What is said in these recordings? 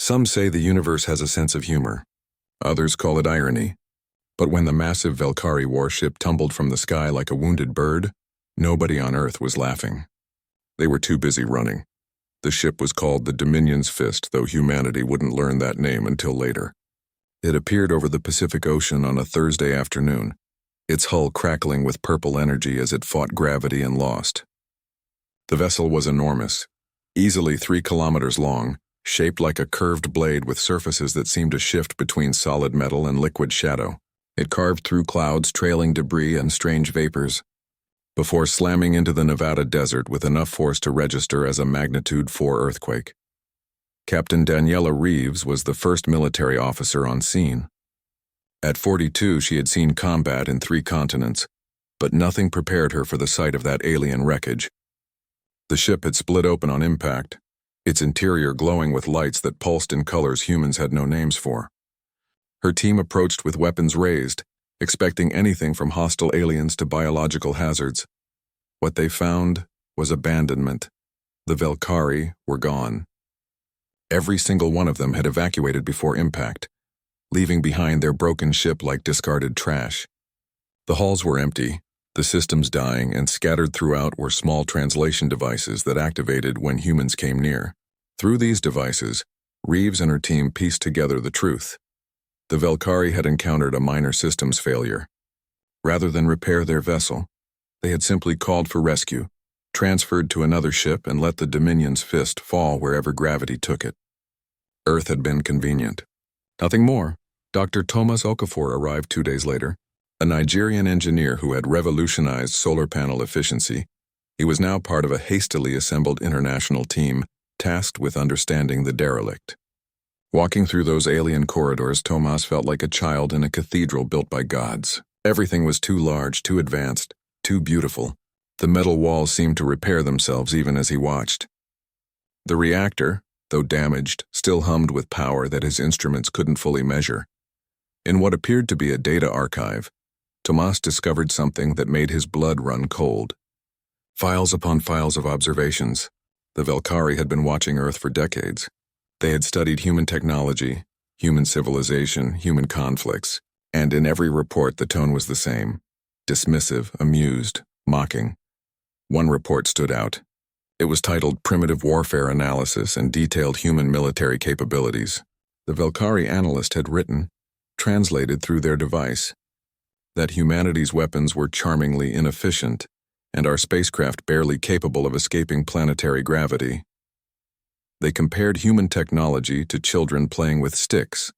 Some say the universe has a sense of humor. Others call it irony. But when the massive Valkyrie warship tumbled from the sky like a wounded bird, nobody on Earth was laughing. They were too busy running. The ship was called the Dominion's Fist, though humanity wouldn't learn that name until later. It appeared over the Pacific Ocean on a Thursday afternoon, its hull crackling with purple energy as it fought gravity and lost. The vessel was enormous, easily 3 kilometers long, shaped like a curved blade with surfaces that seemed to shift between solid metal and liquid shadow. It carved through clouds, trailing debris and strange vapors, before slamming into the Nevada desert with enough force to register as a magnitude 4 earthquake. Captain Daniela Reeves was the first military officer on scene. At 42, she had seen combat in 3 continents, but nothing prepared her for the sight of that alien wreckage. The ship had split open on impact, its interior glowing with lights that pulsed in colors humans had no names for. Her team approached with weapons raised, expecting anything from hostile aliens to biological hazards. What they found was abandonment. The Valkyrie were gone. Every single one of them had evacuated before impact, leaving behind their broken ship like discarded trash. The hulls were empty, the systems dying, and scattered throughout were small translation devices that activated when humans came near. Through these devices, Reeves and her team pieced together the truth. The Valkyrie had encountered a minor systems failure. Rather than repair their vessel, they had simply called for rescue, transferred to another ship, and let the Dominion's Fist fall wherever gravity took it. Earth had been convenient. Nothing more. Dr. Thomas Okafor arrived 2 days later, a Nigerian engineer who had revolutionized solar panel efficiency. He was now part of a hastily assembled international team tasked with understanding the derelict. Walking through those alien corridors, Thomas felt like a child in a cathedral built by gods. Everything was too large, too advanced, too beautiful. The metal walls seemed to repair themselves even as he watched. The reactor, though damaged, still hummed with power that his instruments couldn't fully measure. In what appeared to be a data archive, Thomas discovered something that made his blood run cold. Files upon files of observations. The Valkyrie had been watching Earth for decades. They had studied human technology, human civilization, human conflicts, and in every report the tone was the same: dismissive, amused, mocking. One report stood out. It was titled Primitive Warfare Analysis and detailed human military capabilities. The Valkyrie analyst had written, translated through their device, that humanity's weapons were charmingly inefficient and our spacecraft barely capable of escaping planetary gravity. They compared human technology to children playing with sticks,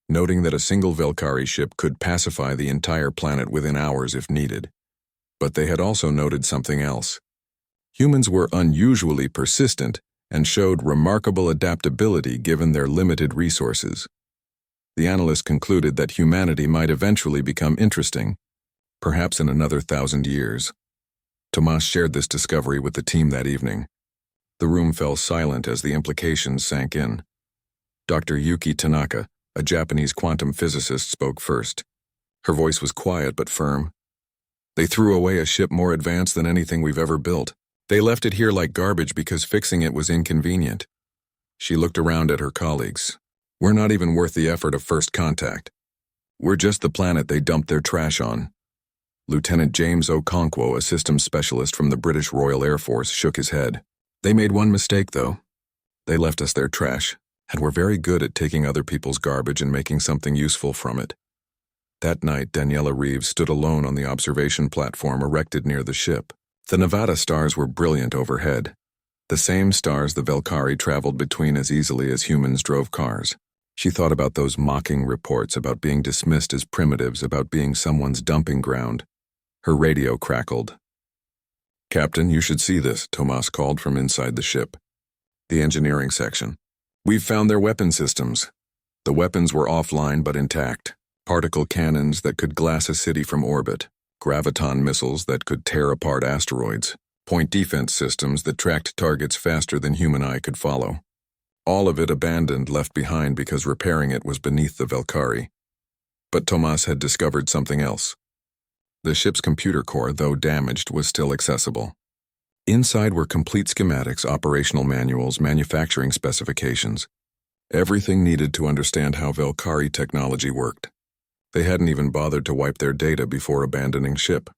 noting that a single Valkyrie ship could pacify the entire planet within hours if needed. But they had also noted something else. Humans were unusually persistent and showed remarkable adaptability given their limited resources. The analyst concluded that humanity might eventually become interesting, perhaps in another 1,000 years. Thomas shared this discovery with the team that evening. The room fell silent as the implications sank in. Dr. Yuki Tanaka, a Japanese quantum physicist, spoke first. Her voice was quiet but firm. They threw away a ship more advanced than anything we've ever built. They left it here like garbage because fixing it was inconvenient. She looked around at her colleagues. We're not even worth the effort of first contact. We're just the planet they dumped their trash on. Lieutenant James Okonkwo, a systems specialist from the British Royal Air Force, shook his head. They made one mistake, though. They left us their trash, and were very good at taking other people's garbage and making something useful from it. That night, Daniela Reeves stood alone on the observation platform erected near the ship. The Nevada stars were brilliant overhead, the same stars the Valkyrie traveled between as easily as humans drove cars. She thought about those mocking reports about being dismissed as primitives, about being someone's dumping ground. Her radio crackled. "Captain, you should see this," Thomas called from inside the ship. The engineering section. "We've found their weapon systems." The weapons were offline but intact. Particle cannons that could glass a city from orbit, graviton missiles that could tear apart asteroids, point defense systems that tracked targets faster than human eye could follow. All of it abandoned, left behind because repairing it was beneath the Valkyrie. But Thomas had discovered something else. The ship's computer core, though damaged, was still accessible. Inside were complete schematics, operational manuals, manufacturing specifications. Everything needed to understand how Valkyrie technology worked. They hadn't even bothered to wipe their data before abandoning ship.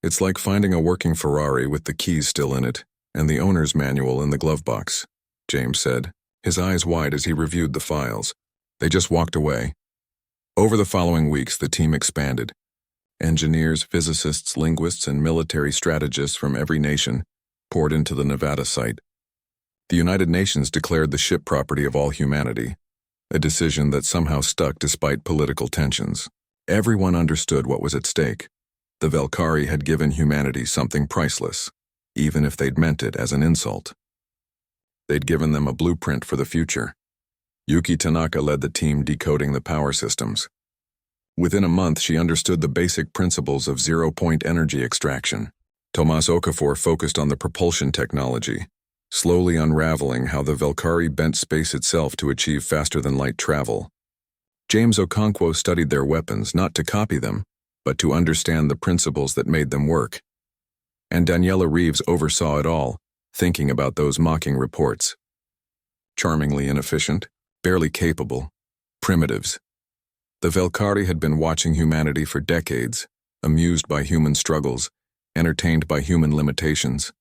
It's like finding a working Ferrari with the keys still in it and the owner's manual in the glove box, James said, his eyes wide as he reviewed the files. They just walked away. Over the following weeks, the team expanded. Engineers, physicists, linguists, and military strategists from every nation poured into the Nevada site. The United Nations declared the ship property of all humanity, a decision that somehow stuck despite political tensions. Everyone understood what was at stake. The Valkyrie had given humanity something priceless, even if they'd meant it as an insult. They'd given them a blueprint for the future. Yuki Tanaka led the team decoding the power systems. Within a month, she understood the basic principles of zero-point energy extraction. Tomas Okafor focused on the propulsion technology, slowly unraveling how the Valkyrie bent space itself to achieve faster-than-light travel. James Okonkwo studied their weapons not to copy them, but to understand the principles that made them work. And Daniela Reeves oversaw it all, thinking about those mocking reports. Charmingly inefficient, barely capable, primitives. The Valkyrie had been watching humanity for decades, amused by human struggles, entertained by human limitations.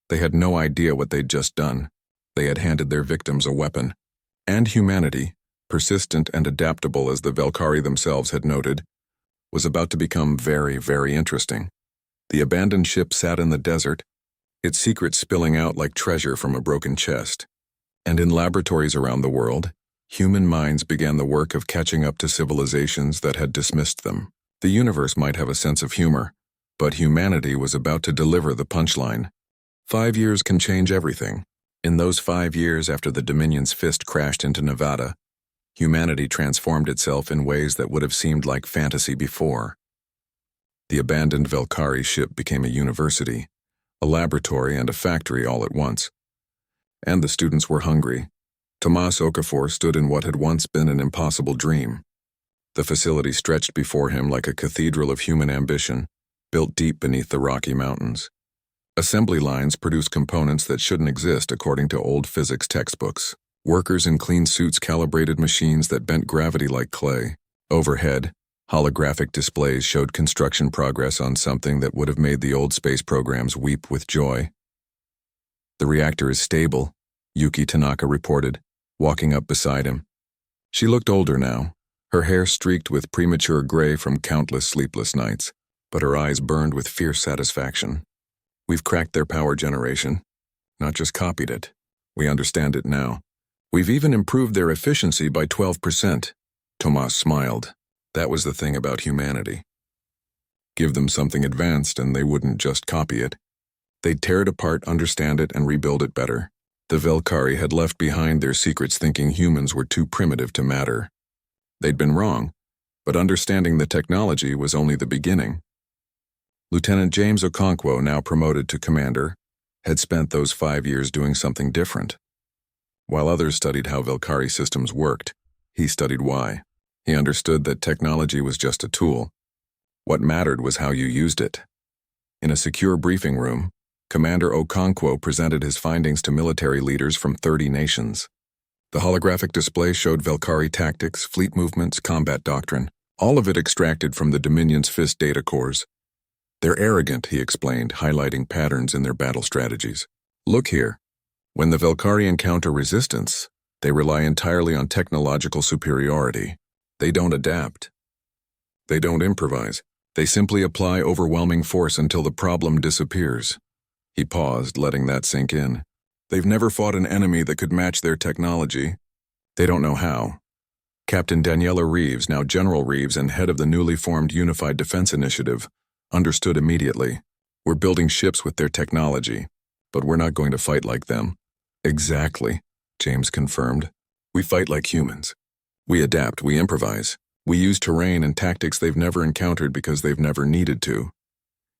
They had no idea what they'd just done. They had handed their victims a weapon. And humanity, persistent and adaptable as the Valkyrie themselves had noted, was about to become very, very interesting. The abandoned ship sat in the desert, its secrets spilling out like treasure from a broken chest. And in laboratories around the world, human minds began the work of catching up to civilizations that had dismissed them. The universe might have a sense of humor, but humanity was about to deliver the punchline. 5 years can change everything. In those 5 years after the Dominion's fist crashed into Nevada, humanity transformed itself in ways that would have seemed like fantasy before. The abandoned Valkyrie ship became a university, a laboratory, and a factory all at once. And the students were hungry. Tomas Okafor stood in what had once been an impossible dream. The facility stretched before him like a cathedral of human ambition, built deep beneath the Rocky Mountains. Assembly lines produced components that shouldn't exist according to old physics textbooks. Workers in clean suits calibrated machines that bent gravity like clay. Overhead, holographic displays showed construction progress on something that would have made the old space programs weep with joy. "The reactor is stable," Yuki Tanaka reported, walking up beside him. She looked older now, her hair streaked with premature gray from countless sleepless nights, but her eyes burned with fierce satisfaction. "We've cracked their power generation, not just copied it. We understand it now. We've even improved their efficiency by 12%. Tomas smiled. That was the thing about humanity. Give them something advanced and they wouldn't just copy it. They'd tear it apart, understand it, and rebuild it better. The Valkyrie had left behind their secrets thinking humans were too primitive to matter. They'd been wrong, but understanding the technology was only the beginning. Lieutenant James Okonkwo, now promoted to commander, had spent those 5 years doing something different. While others studied how Valkyrie systems worked, he studied why. He understood that technology was just a tool. What mattered was how you used it. In a secure briefing room, Commander Okonkwo presented his findings to military leaders from 30 nations. The holographic display showed Valkyrie tactics, fleet movements, combat doctrine, all of it extracted from the Dominion's fist data cores. "They're arrogant," he explained, highlighting patterns in their battle strategies. "Look here. When the Valkyrie encounter resistance, they rely entirely on technological superiority. They don't adapt. They don't improvise. They simply apply overwhelming force until the problem disappears." He paused, letting that sink in. "They've never fought an enemy that could match their technology. They don't know how." Captain Daniela Reeves, now General Reeves and head of the newly formed Unified Defense Initiative, understood immediately. "We're building ships with their technology, but we're not going to fight like them." "Exactly," James confirmed. "We fight like humans. We adapt, we improvise. We use terrain and tactics they've never encountered because they've never needed to."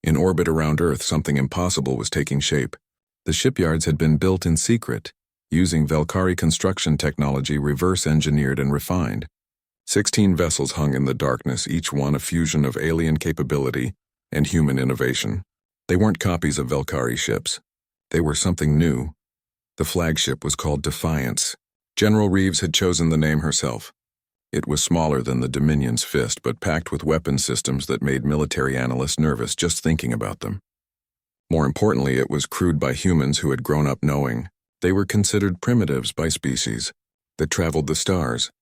In orbit around Earth, something impossible was taking shape. The shipyards had been built in secret, using Valkyrie construction technology reverse-engineered and refined. 16 vessels hung in the darkness, each one a fusion of alien capability and human innovation. They weren't copies of Valkyrie ships. They were something new. The flagship was called Defiance, General Reeves had chosen the name herself. It was smaller than the Dominion's fist, but packed with weapon systems that made military analysts nervous just thinking about them. More importantly, it was crewed by humans who had grown up knowing they were considered primitives by species that traveled the stars.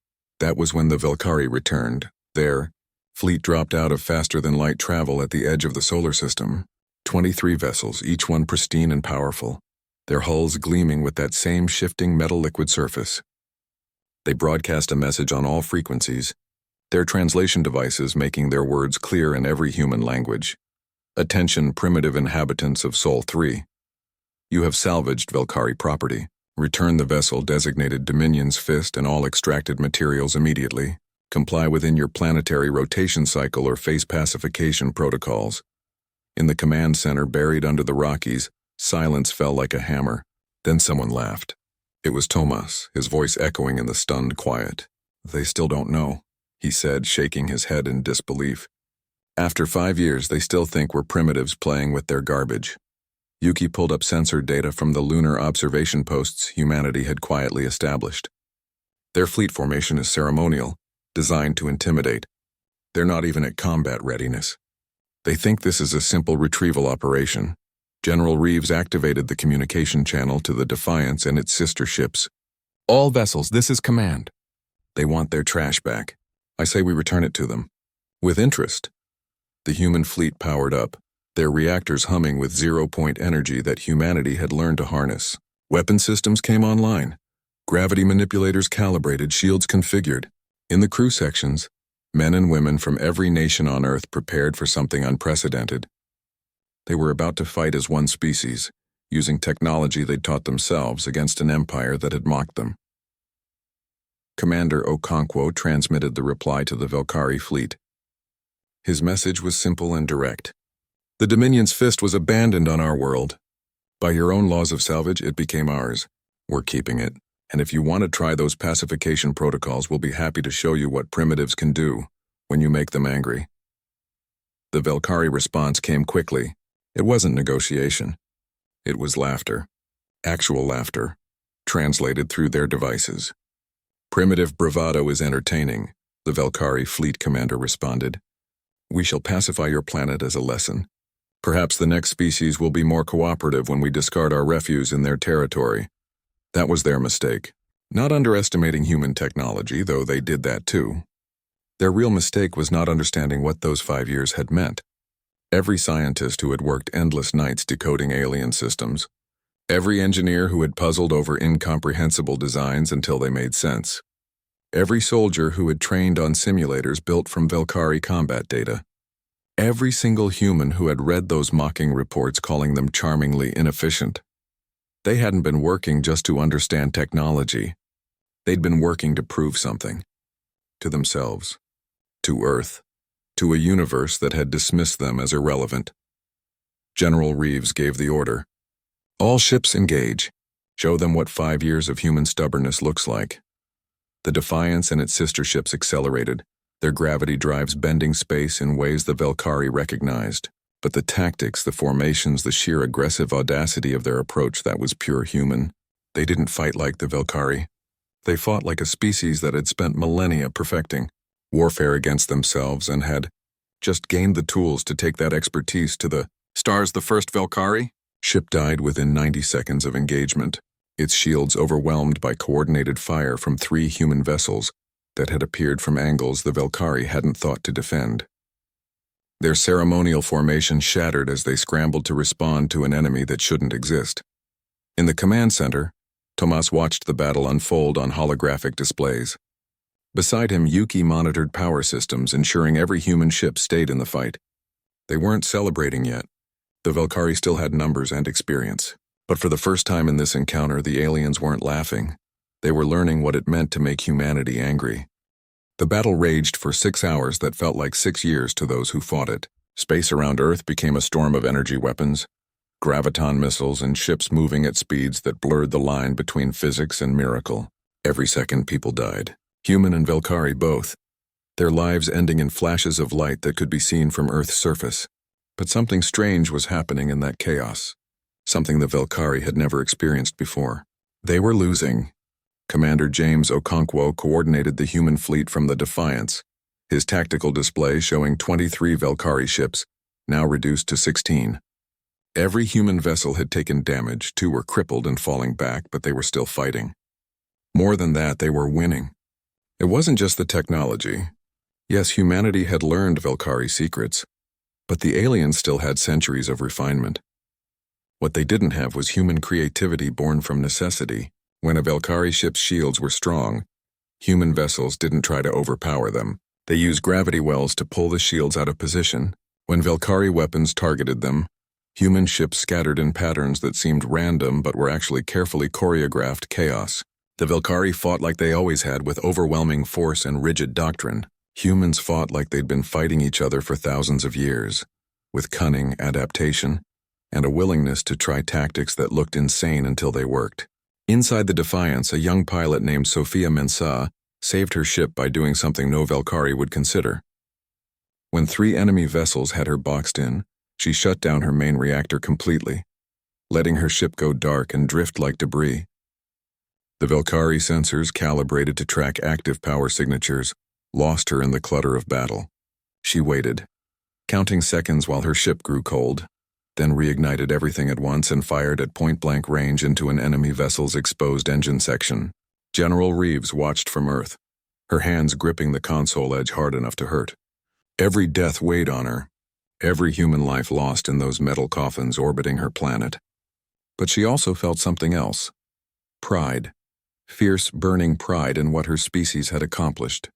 That was when the Valkyrie returned. Their fleet dropped out of faster-than-light travel at the edge of the solar system. 23 vessels, each one pristine and powerful, their hulls gleaming with that same shifting metal liquid surface. They broadcast a message on all frequencies, their translation devices making their words clear in every human language. Attention, primitive inhabitants of Sol 3. You have salvaged Valkyrie property. Return the vessel designated Dominion's Fist and all extracted materials immediately. Comply within your planetary rotation cycle or face pacification protocols. In the command center buried under the Rockies, silence fell like a hammer. Then someone laughed. It was Tomas, his voice echoing in the stunned quiet. They still don't know, he said, shaking his head in disbelief. After 5 years, they still think we're primitives playing with their garbage. Yuki pulled up sensor data from the lunar observation posts humanity had quietly established. Their fleet formation is ceremonial, designed to intimidate. They're not even at combat readiness. They think this is a simple retrieval operation. General Reeves activated the communication channel to the Defiance and its sister ships. All vessels, this is command. They want their trash back. I say we return it to them. With interest. The human fleet powered up, their reactors humming with zero-point energy that humanity had learned to harness. Weapon systems came online. Gravity manipulators calibrated, shields configured. In the crew sections, men and women from every nation on Earth prepared for something unprecedented. They were about to fight as one species, using technology they'd taught themselves against an empire that had mocked them. Commander Okonkwo transmitted the reply to the Valkyrie fleet. His message was simple and direct. The Dominion's Fist was abandoned on our world. By your own laws of salvage, it became ours. We're keeping it, and if you want to try those pacification protocols, we'll be happy to show you what primitives can do when you make them angry. The Valkyrie response came quickly. It wasn't negotiation. It was laughter. Actual laughter, translated through their devices. Primitive bravado is entertaining, the Valkyrie fleet commander responded. We shall pacify your planet as a lesson. Perhaps the next species will be more cooperative when we discard our refuse in their territory. That was their mistake. Not underestimating human technology, though they did that too. Their real mistake was not understanding what those 5 years had meant. Every scientist who had worked endless nights decoding alien systems. Every engineer who had puzzled over incomprehensible designs until they made sense. Every soldier who had trained on simulators built from Valkyrie combat data. Every single human who had read those mocking reports calling them charmingly inefficient. They hadn't been working just to understand technology. They'd been working to prove something. To themselves. To Earth. To a universe that had dismissed them as irrelevant. General Reeves gave the order. All ships engage. Show them what 5 years of human stubbornness looks like. The Defiance and its sister ships accelerated, their gravity drives bending space in ways the Valkyrie recognized. But the tactics, the formations, the sheer aggressive audacity of their approach, that was pure human. They didn't fight like the Valkyrie. They fought like a species that had spent millennia perfecting warfare against themselves and had just gained the tools to take that expertise to the stars. The first Valkyrie ship died within 90 seconds of engagement, its shields overwhelmed by coordinated fire from 3 human vessels that had appeared from angles the Valkyrie hadn't thought to defend. Their ceremonial formation shattered as they scrambled to respond to an enemy that shouldn't exist. In the command center, Tomas watched the battle unfold on holographic displays. Beside him, Yuki monitored power systems, ensuring every human ship stayed in the fight. They weren't celebrating yet. The Valkyrie still had numbers and experience. But for the first time in this encounter, the aliens weren't laughing. They were learning what it meant to make humanity angry. The battle raged for 6 hours that felt like 6 years to those who fought it. Space around Earth became a storm of energy weapons, graviton missiles, and ships moving at speeds that blurred the line between physics and miracle. Every second, people died. Human and Valkyrie both. Their lives ending in flashes of light that could be seen from Earth's surface. But something strange was happening in that chaos. Something the Valkyrie had never experienced before. They were losing. Commander James Okonkwo coordinated the human fleet from the Defiance, his tactical display showing 23 Valkyrie ships, now reduced to 16. Every human vessel had taken damage, 2 were crippled and falling back, but they were still fighting. More than that, they were winning. It wasn't just the technology. Yes, humanity had learned Valkyrie secrets, but the aliens still had centuries of refinement. What they didn't have was human creativity born from necessity. When a Valkyrie ship's shields were strong, human vessels didn't try to overpower them. They used gravity wells to pull the shields out of position. When Valkyrie weapons targeted them, human ships scattered in patterns that seemed random but were actually carefully choreographed chaos. The Valkyrie fought like they always had, with overwhelming force and rigid doctrine. Humans fought like they'd been fighting each other for thousands of years, with cunning, adaptation, and a willingness to try tactics that looked insane until they worked. Inside the Defiance, a young pilot named Sophia Mensah saved her ship by doing something no Valkyrie would consider. When 3 enemy vessels had her boxed in, she shut down her main reactor completely, letting her ship go dark and drift like debris. The Valkyrie sensors, calibrated to track active power signatures, lost her in the clutter of battle. She waited, counting seconds while her ship grew cold, then reignited everything at once and fired at point-blank range into an enemy vessel's exposed engine section. General Reeves watched from Earth, her hands gripping the console edge hard enough to hurt. Every death weighed on her, every human life lost in those metal coffins orbiting her planet. But she also felt something else. Pride. Fierce, burning pride in what her species had accomplished.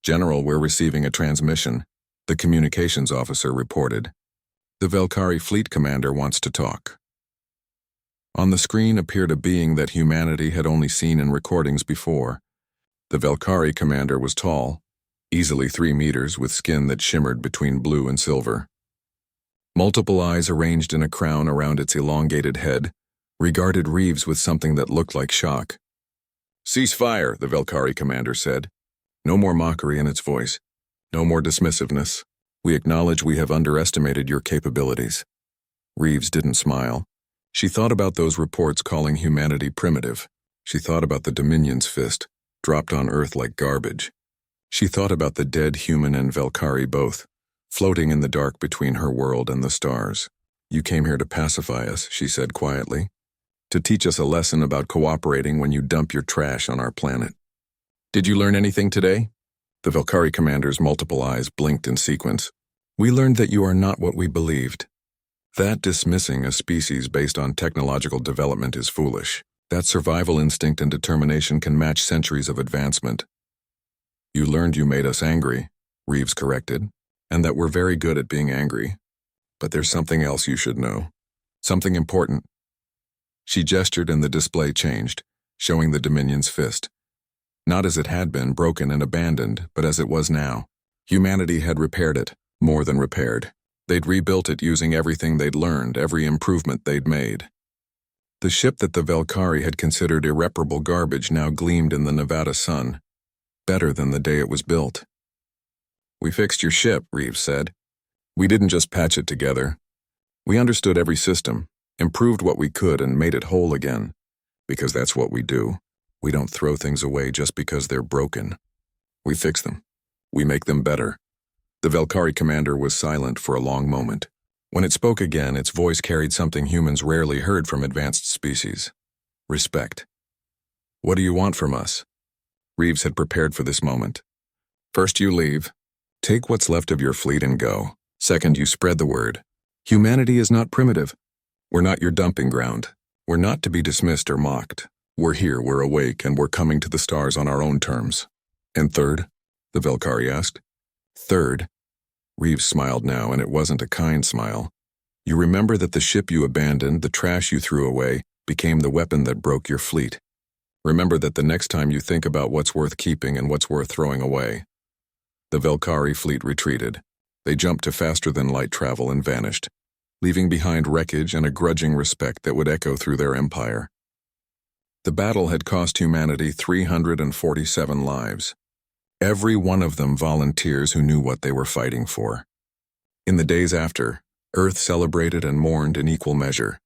"General, we're receiving a transmission," the communications officer reported. "The Valkyrie fleet commander wants to talk." On the screen appeared a being that humanity had only seen in recordings before. The Valkyrie commander was tall, easily 3 meters, with skin that shimmered between blue and silver. Multiple eyes arranged in a crown around its elongated head regarded Reeves with something that looked like shock. "Cease fire," the Valkyrie commander said. No more mockery in its voice. No more dismissiveness. "We acknowledge we have underestimated your capabilities." Reeves didn't smile. She thought about those reports calling humanity primitive. She thought about the Dominion's fist, dropped on Earth like garbage. She thought about the dead human and Valkyrie both, floating in the dark between her world and the stars. "You came here to pacify us," she said quietly. "To teach us a lesson about cooperating when you dump your trash on our planet. Did you learn anything today?" The Valkyrie commander's multiple eyes blinked in sequence. "We learned that you are not what we believed. That dismissing a species based on technological development is foolish. That survival instinct and determination can match centuries of advancement." "You learned you made us angry," Reeves corrected, "and that we're very good at being angry. But there's something else you should know. Something important." She gestured and the display changed, showing the Dominion's fist. Not as it had been, broken and abandoned, but as it was now. Humanity had repaired it, more than repaired. They'd rebuilt it using everything they'd learned, every improvement they'd made. The ship that the Valkyrie had considered irreparable garbage now gleamed in the Nevada sun, better than the day it was built. "We fixed your ship," Reeves said. "We didn't just patch it together. We understood every system, improved what we could, and made it whole again. Because that's what we do. We don't throw things away just because they're broken. We fix them. We make them better." The Valkyrie commander was silent for a long moment. When it spoke again, its voice carried something humans rarely heard from advanced species. Respect. "What do you want from us?" Reeves had prepared for this moment. "First you leave. Take what's left of your fleet and go. Second, you spread the word. Humanity is not primitive. We're not your dumping ground. We're not to be dismissed or mocked. We're here, we're awake, and we're coming to the stars on our own terms." "And third?" the Valkyrie asked. "Third," Reeves smiled now, and it wasn't a kind smile. "You remember that the ship you abandoned, the trash you threw away, became the weapon that broke your fleet. Remember that the next time you think about what's worth keeping and what's worth throwing away." The Valkyrie fleet retreated. They jumped to faster-than-light travel and vanished, leaving behind wreckage and a grudging respect that would echo through their empire. The battle had cost humanity 347 lives. Every one of them volunteers who knew what they were fighting for. In the days after, Earth celebrated and mourned in equal measure.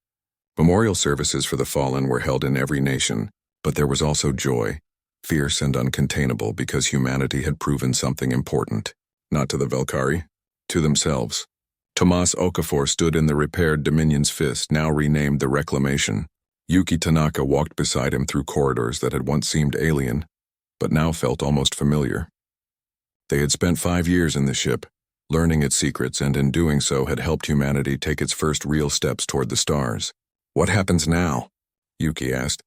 Memorial services for the fallen were held in every nation, But there was also joy, fierce and uncontainable because humanity had proven something important, not to the Valkyrie, to themselves. Tomas Okafor stood in the repaired Dominion's fist, now renamed the Reclamation. Yuki Tanaka walked beside him through corridors that had once seemed alien, but now felt almost familiar. They had spent 5 years in the ship, learning its secrets, and in doing so had helped humanity take its first real steps toward the stars. "What happens now?" Yuki asked.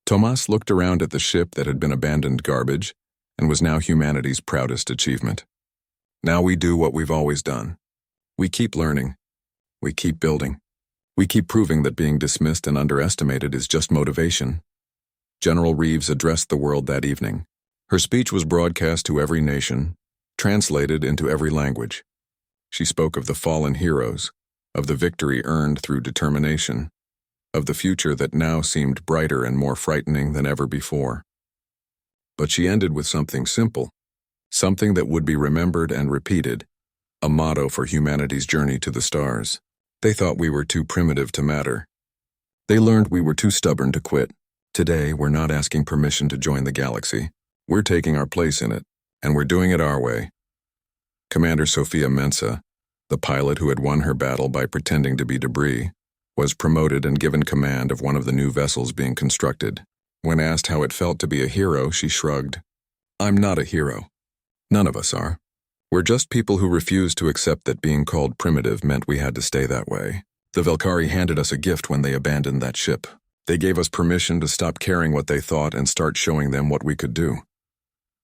Tomas looked around at the ship that had been abandoned garbage and was now humanity's proudest achievement. "Now we do what we've always done. We keep learning. We keep building. We keep proving that being dismissed and underestimated is just motivation." General Reeves addressed the world that evening. Her speech was broadcast to every nation, translated into every language. She spoke of the fallen heroes, of the victory earned through determination, of the future that now seemed brighter and more frightening than ever before. But she ended with something simple, something that would be remembered and repeated, a motto for humanity's journey to the stars. They thought we were too primitive to matter. They learned we were too stubborn to quit. Today, we're not asking permission to join the galaxy. We're taking our place in it, and we're doing it our way. Commander Sophia Mensa, the pilot who had won her battle by pretending to be debris, was promoted and given command of one of the new vessels being constructed. When asked how it felt to be a hero, she shrugged. "I'm not a hero. None of us are. We're just people who refused to accept that being called primitive meant we had to stay that way. The Valkyrie handed us a gift when they abandoned that ship. They gave us permission to stop caring what they thought and start showing them what we could do."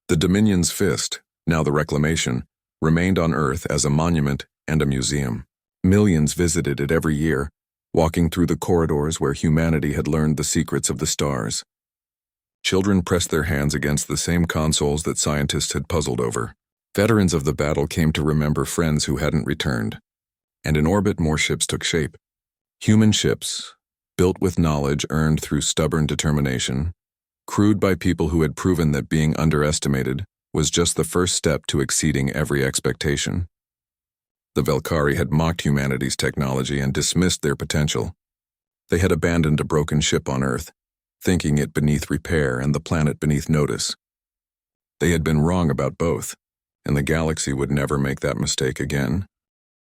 The Dominion's fist, now the Reclamation, remained on Earth as a monument and a museum. Millions visited it every year, walking through the corridors where humanity had learned the secrets of the stars. Children pressed their hands against the same consoles that scientists had puzzled over. Veterans of the battle came to remember friends who hadn't returned. And in orbit, more ships took shape. Human ships, built with knowledge earned through stubborn determination, crewed by people who had proven that being underestimated was just the first step to exceeding every expectation. The Valkyrie had mocked humanity's technology and dismissed their potential. They had abandoned a broken ship on Earth, thinking it beneath repair and the planet beneath notice. They had been wrong about both, and the galaxy would never make that mistake again.